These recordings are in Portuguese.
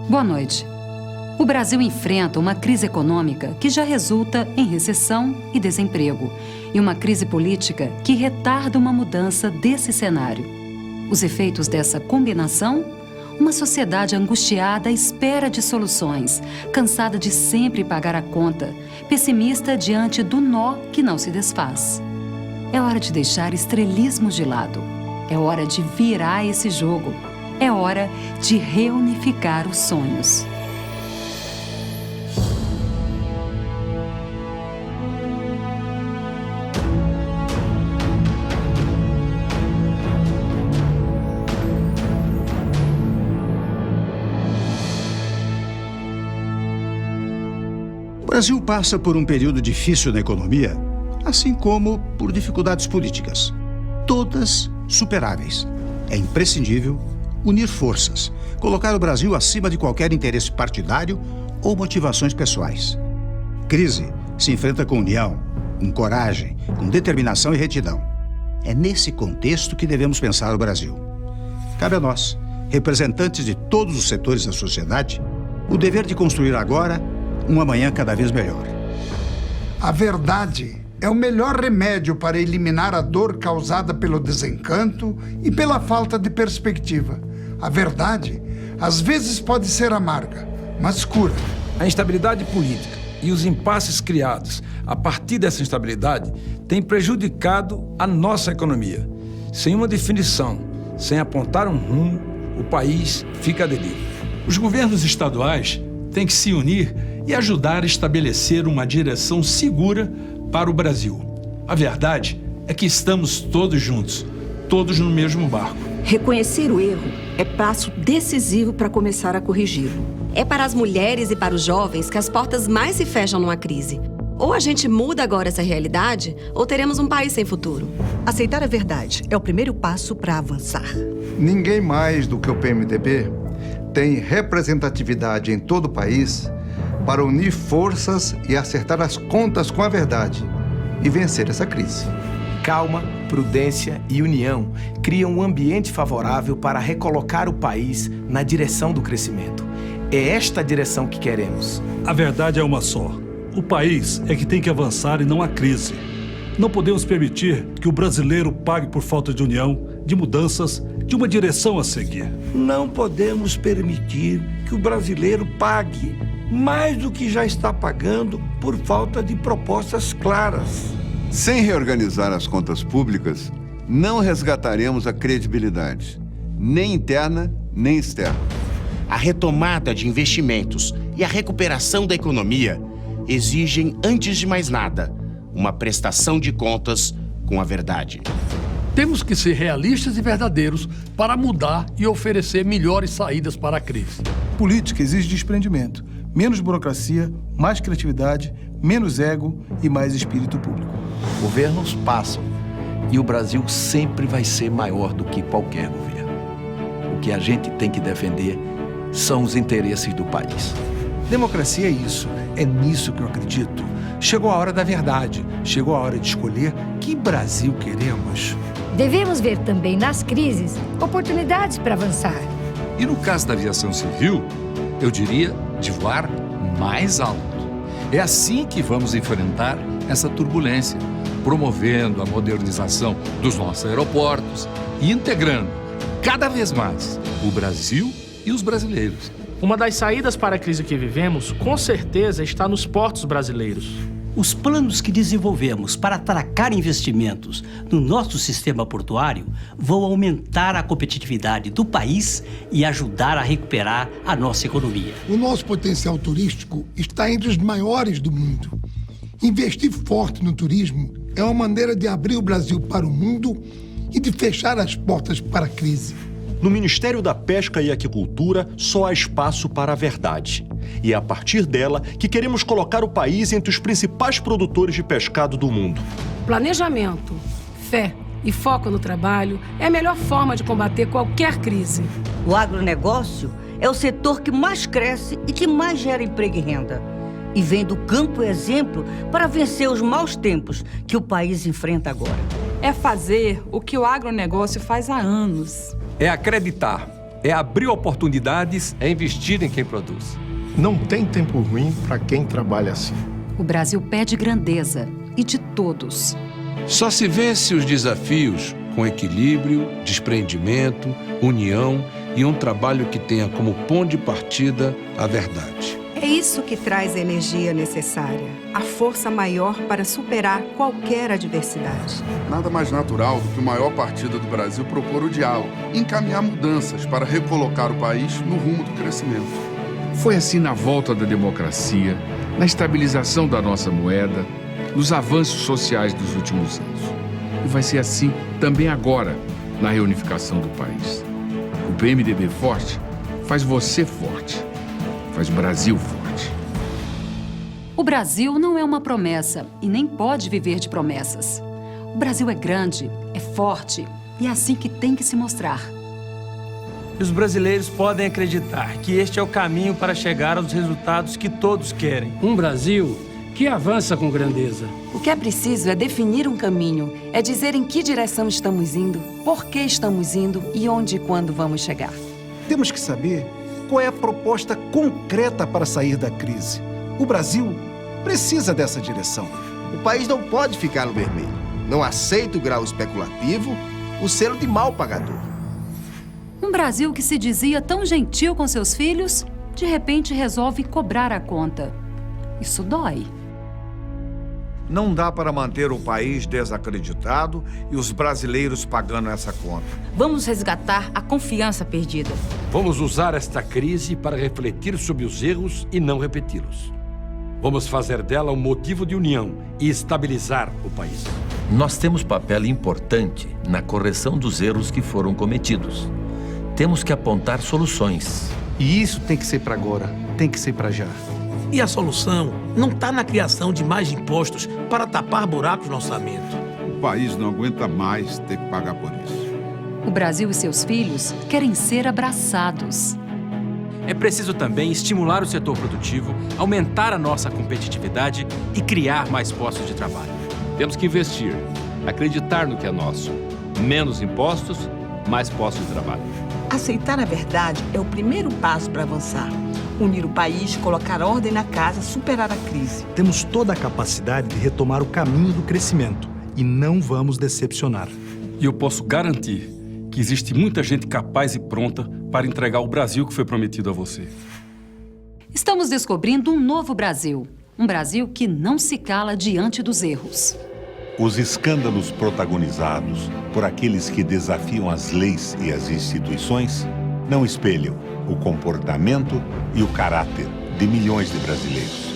Boa noite. O Brasil enfrenta uma crise econômica que já resulta em recessão e desemprego, e uma crise política que retarda uma mudança desse cenário. Os efeitos dessa combinação? Uma sociedade angustiada à espera de soluções, cansada de sempre pagar a conta, pessimista diante do nó que não se desfaz. É hora de deixar estrelismos de lado. É hora de virar esse jogo. É hora de reunificar os sonhos. O Brasil passa por um período difícil na economia, assim como por dificuldades políticas. Todas superáveis. É imprescindível unir forças, colocar o Brasil acima de qualquer interesse partidário ou motivações pessoais. Crise se enfrenta com união, com coragem, com determinação e retidão. É nesse contexto que devemos pensar o Brasil. Cabe a nós, representantes de todos os setores da sociedade, o dever de construir agora um amanhã cada vez melhor. A verdade é o melhor remédio para eliminar a dor causada pelo desencanto e pela falta de perspectiva. A verdade, às vezes, pode ser amarga, mas cura. A instabilidade política e os impasses criados a partir dessa instabilidade têm prejudicado a nossa economia. Sem uma definição, sem apontar um rumo, o país fica à deriva. Os governos estaduais têm que se unir e ajudar a estabelecer uma direção segura para o Brasil. A verdade é que estamos todos juntos, todos no mesmo barco. Reconhecer o erro é passo decisivo para começar a corrigi-lo. É para as mulheres e para os jovens que as portas mais se fecham numa crise. Ou a gente muda agora essa realidade, ou teremos um país sem futuro. Aceitar a verdade é o primeiro passo para avançar. Ninguém mais do que o PMDB tem representatividade em todo o país para unir forças e acertar as contas com a verdade e vencer essa crise. Calma, prudência e união criam um ambiente favorável para recolocar o país na direção do crescimento. É esta a direção que queremos. A verdade é uma só. O país é que tem que avançar e não a crise. Não podemos permitir que o brasileiro pague por falta de união, de mudanças, de uma direção a seguir. Não podemos permitir que o brasileiro pague mais do que já está pagando por falta de propostas claras. Sem reorganizar as contas públicas, não resgataremos a credibilidade, nem interna, nem externa. A retomada de investimentos e a recuperação da economia exigem, antes de mais nada, uma prestação de contas com a verdade. Temos que ser realistas e verdadeiros para mudar e oferecer melhores saídas para a crise. Política exige desprendimento, menos burocracia, mais criatividade, menos ego e mais espírito público. Governos passam e o Brasil sempre vai ser maior do que qualquer governo. O que a gente tem que defender são os interesses do país. Democracia é isso, é nisso que eu acredito. Chegou a hora da verdade, chegou a hora de escolher que Brasil queremos. Devemos ver também nas crises oportunidades para avançar. E no caso da aviação civil, eu diria de voar mais alto. É assim que vamos enfrentar essa turbulência, promovendo a modernização dos nossos aeroportos e integrando cada vez mais o Brasil e os brasileiros. Uma das saídas para a crise que vivemos, com certeza, está nos portos brasileiros. Os planos que desenvolvemos para atracar investimentos no nosso sistema portuário vão aumentar a competitividade do país e ajudar a recuperar a nossa economia. O nosso potencial turístico está entre os maiores do mundo. Investir forte no turismo é uma maneira de abrir o Brasil para o mundo e de fechar as portas para a crise. No Ministério da Pesca e Aquicultura, só há espaço para a verdade. E é a partir dela que queremos colocar o país entre os principais produtores de pescado do mundo. Planejamento, fé e foco no trabalho é a melhor forma de combater qualquer crise. O agronegócio é o setor que mais cresce e que mais gera emprego e renda. E vem do campo exemplo para vencer os maus tempos que o país enfrenta agora. É fazer o que o agronegócio faz há anos. É acreditar, é abrir oportunidades, é investir em quem produz. Não tem tempo ruim para quem trabalha assim. O Brasil pede grandeza, e de todos. Só se vence os desafios com equilíbrio, desprendimento, união e um trabalho que tenha como ponto de partida a verdade. É isso que traz a energia necessária, a força maior para superar qualquer adversidade. Nada mais natural do que o maior partido do Brasil propor o diálogo e encaminhar mudanças para recolocar o país no rumo do crescimento. Foi assim na volta da democracia, na estabilização da nossa moeda, nos avanços sociais dos últimos anos. E vai ser assim também agora, na reunificação do país. O PMDB forte faz você forte, faz o Brasil forte. O Brasil não é uma promessa e nem pode viver de promessas. O Brasil é grande, é forte e é assim que tem que se mostrar. E os brasileiros podem acreditar que este é o caminho para chegar aos resultados que todos querem. Um Brasil que avança com grandeza. O que é preciso é definir um caminho, é dizer em que direção estamos indo, por que estamos indo e onde e quando vamos chegar. Temos que saber qual é a proposta concreta para sair da crise. O Brasil precisa dessa direção. O país não pode ficar no vermelho. Não aceita o grau especulativo, o selo de mal pagador. Um Brasil que se dizia tão gentil com seus filhos, de repente resolve cobrar a conta. Isso dói. Não dá para manter o país desacreditado e os brasileiros pagando essa conta. Vamos resgatar a confiança perdida. Vamos usar esta crise para refletir sobre os erros e não repeti-los. Vamos fazer dela um motivo de união e estabilizar o país. Nós temos papel importante na correção dos erros que foram cometidos. Temos que apontar soluções. E isso tem que ser para agora, tem que ser para já. E a solução não está na criação de mais impostos para tapar buracos no orçamento. O país não aguenta mais ter que pagar por isso. O Brasil e seus filhos querem ser abraçados. É preciso também estimular o setor produtivo, aumentar a nossa competitividade e criar mais postos de trabalho. Temos que investir, acreditar no que é nosso. Menos impostos, mais postos de trabalho. Aceitar a verdade é o primeiro passo para avançar. Unir o país, colocar ordem na casa, superar a crise. Temos toda a capacidade de retomar o caminho do crescimento e não vamos decepcionar. E eu posso garantir que existe muita gente capaz e pronta para entregar o Brasil que foi prometido a você. Estamos descobrindo um novo Brasil. Um Brasil que não se cala diante dos erros. Os escândalos protagonizados por aqueles que desafiam as leis e as instituições não espelham o comportamento e o caráter de milhões de brasileiros.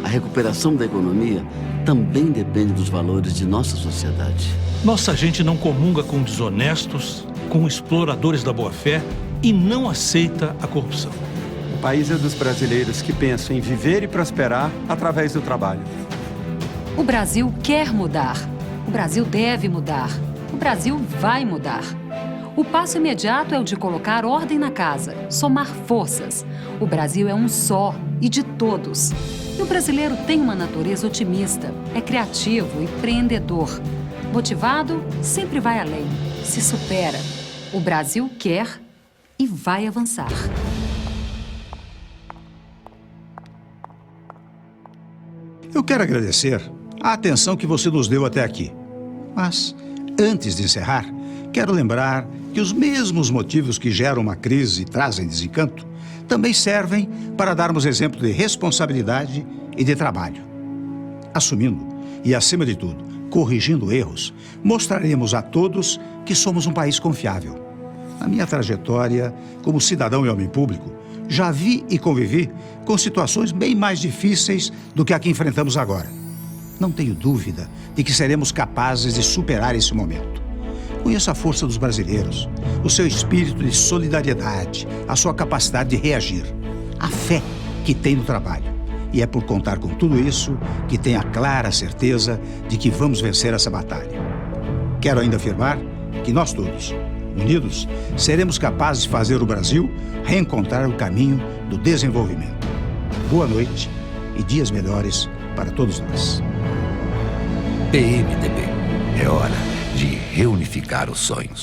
A recuperação da economia também depende dos valores de nossa sociedade. Nossa gente não comunga com desonestos, com exploradores da boa-fé e não aceita a corrupção. O país é dos brasileiros que pensam em viver e prosperar através do trabalho. O Brasil quer mudar. O Brasil deve mudar. O Brasil vai mudar. O passo imediato é o de colocar ordem na casa, somar forças. O Brasil é um só e de todos. E o brasileiro tem uma natureza otimista, é criativo e empreendedor. Motivado, sempre vai além, se supera. O Brasil quer e vai avançar. Eu quero agradecer a atenção que você nos deu até aqui. Mas, antes de encerrar, quero lembrar que os mesmos motivos que geram uma crise e trazem desencanto também servem para darmos exemplo de responsabilidade e de trabalho. Assumindo e, acima de tudo, corrigindo erros, mostraremos a todos que somos um país confiável. Na minha trajetória como cidadão e homem público, já vi e convivi com situações bem mais difíceis do que a que enfrentamos agora. Não tenho dúvida de que seremos capazes de superar esse momento. Conheço a força dos brasileiros, o seu espírito de solidariedade, a sua capacidade de reagir, a fé que tem no trabalho. E é por contar com tudo isso que tenho a clara certeza de que vamos vencer essa batalha. Quero ainda afirmar que nós todos, unidos, seremos capazes de fazer o Brasil reencontrar o caminho do desenvolvimento. Boa noite e dias melhores para todos nós. PMDB. É hora de reunificar os sonhos.